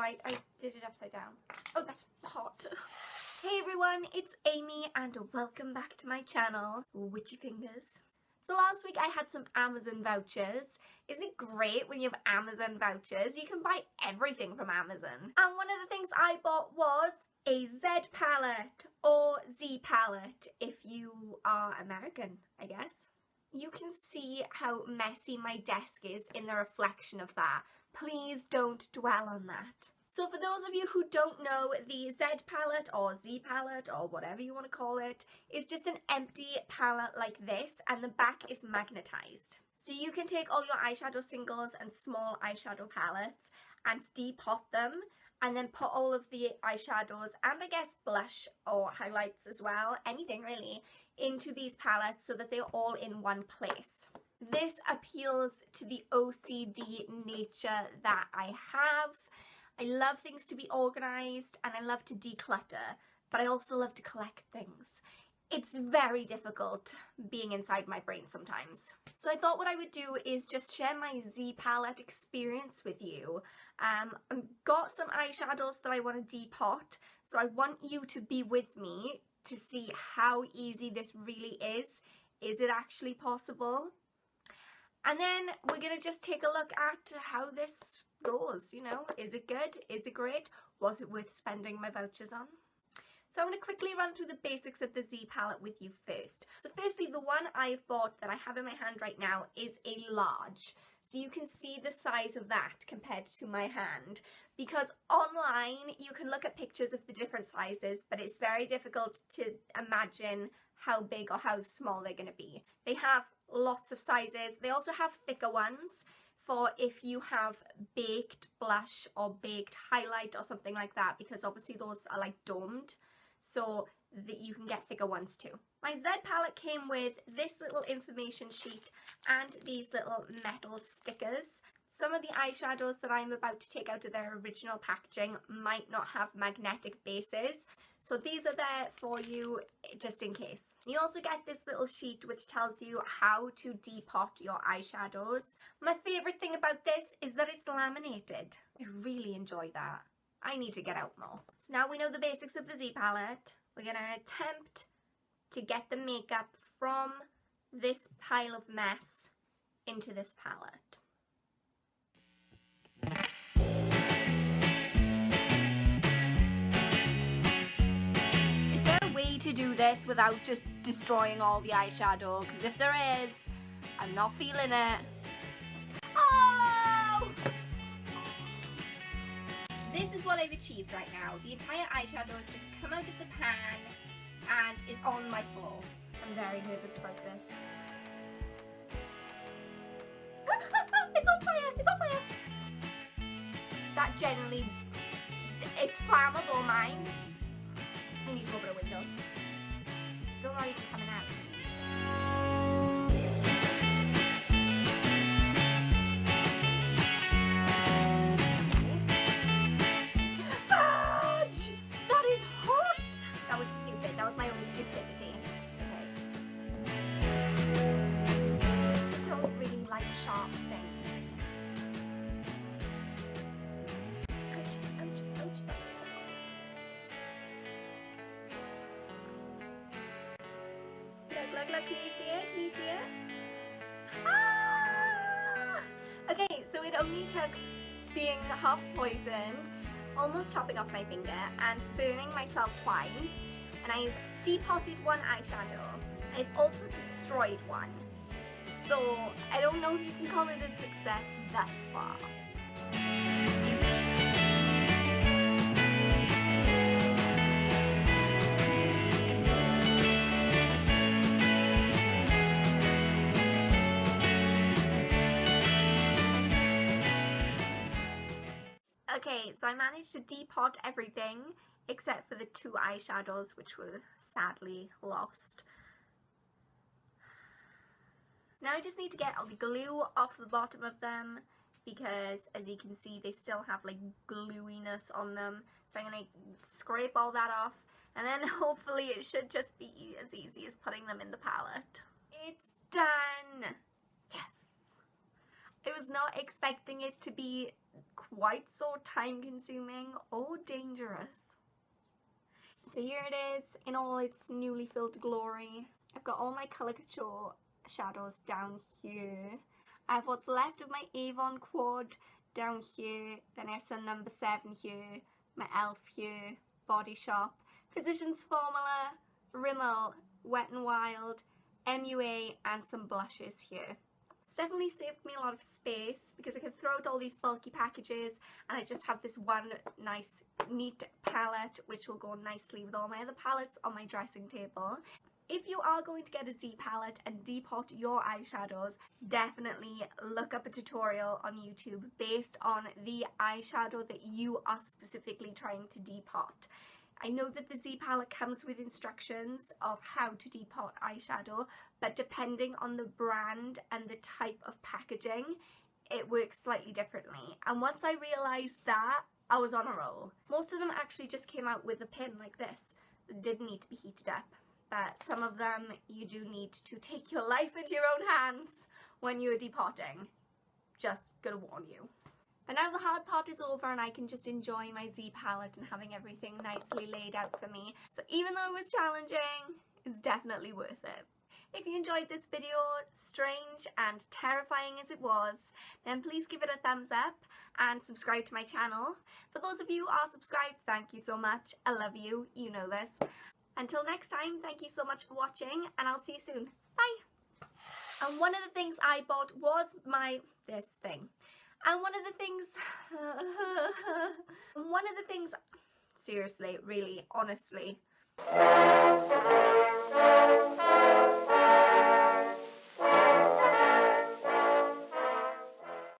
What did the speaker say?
I did it upside down. Oh, that's hot. Hey everyone, it's Amy and welcome back to my channel, Witchy Fingers. So last week I had some Amazon vouchers. Isn't it great when you have Amazon vouchers? You can buy everything from Amazon. And one of the things I bought was a Z palette, or Z palette if you are American, I guess. You can see how messy my desk is in the reflection of that. Please don't dwell on that. So for those of you who don't know, the Z palette or Z palette or whatever you want to call it is just an empty palette like this, and the back is magnetized. So you can take all your eyeshadow singles and small eyeshadow palettes and depot them, and then put all of the eyeshadows and I guess blush or highlights as well, anything really, into these palettes so that they're all in one place. This appeals to the OCD nature that I have. I love things to be organised and I love to declutter, but I also love to collect things. It's very difficult being inside my brain sometimes. So I thought what I would do is just share my Z palette experience with you. I've got some eyeshadows that I want to depot, so I want you to be with me to see how easy this really is. Is it actually possible? And then we're going to just take a look at how this goes, you know. Is it good? Is it great? Was it worth spending my vouchers on? So I'm going to quickly run through the basics of the Z palette with you first. So firstly, the one I've bought that I have in my hand right now is a large. So you can see the size of that compared to my hand. Because online you can look at pictures of the different sizes, but it's very difficult to imagine how big or how small they're going to be. They have lots of sizes. They also have thicker ones for if you have baked blush or baked highlight or something like that, because obviously those are like domed, so that you can get thicker ones too. My Z palette came with this little information sheet and these little metal stickers. Some of the eyeshadows that I'm about to take out of their original packaging might not have magnetic bases, so these are there for you just in case. You also get this little sheet which tells you how to depot your eyeshadows. My favourite thing about this is that it's laminated. I really enjoy that. I need to get out more. So now we know the basics of the Z palette. We're going to attempt to get the makeup from this pile of mess into this palette. Is there a way to do this without just destroying all the eyeshadow? Because if there is, I'm not feeling it. Oh! This is what I've achieved right now. The entire eyeshadow has just come out of the pan and is on my floor. I'm very nervous about this. It's on fire! It's on fire! That generally, it's flammable, mind. I need to open a window. It's still not even coming out. Fudge! That is hot! That was stupid. That was my own stupidity. Okay. I don't really like sharp things. Look, can you see it? Can you see it? Ah! Okay, so it only took being half poisoned, almost chopping off my finger, and burning myself twice, and I've depotted one eyeshadow. I've also destroyed one. So I don't know if you can call it a success thus far. Okay, so I managed to depot everything except for the two eyeshadows, which were sadly lost. Now I just need to get all the glue off the bottom of them, because as you can see they still have like gluiness on them. So I'm going to scrape all that off, and then hopefully it should just be as easy as putting them in the palette. It's done! Yes! I was not expecting it to be quite so time consuming or dangerous. So here it is in all its newly filled glory. I've got all my Colour Couture shadows down here. I have what's left of my Avon Quad down here. Then I have some number 7 here, my e.l.f. here, Body Shop, Physicians Formula, Rimmel, Wet n Wild, MUA, and some blushes here. It's definitely saved me a lot of space because I can throw out all these bulky packages and I just have this one nice neat palette which will go nicely with all my other palettes on my dressing table. If you are going to get a Z palette and depot your eyeshadows, definitely look up a tutorial on YouTube based on the eyeshadow that you are specifically trying to depot. I know that the Z palette comes with instructions of how to depot eyeshadow, but depending on the brand and the type of packaging, it works slightly differently. And once I realised that, I was on a roll. Most of them actually just came out with a pin like this. It didn't need to be heated up. But some of them you do need to take your life into your own hands when you are depotting. Just gonna warn you. But now the hard part is over and I can just enjoy my Z palette and having everything nicely laid out for me. So even though it was challenging, it's definitely worth it. If you enjoyed this video, strange and terrifying as it was, then please give it a thumbs up and subscribe to my channel. For those of you who are subscribed, thank you so much. I love you, you know this. Until next time, thank you so much for watching and I'll see you soon. Bye! And one of the things I bought was this thing. And one of the things, seriously, really, honestly.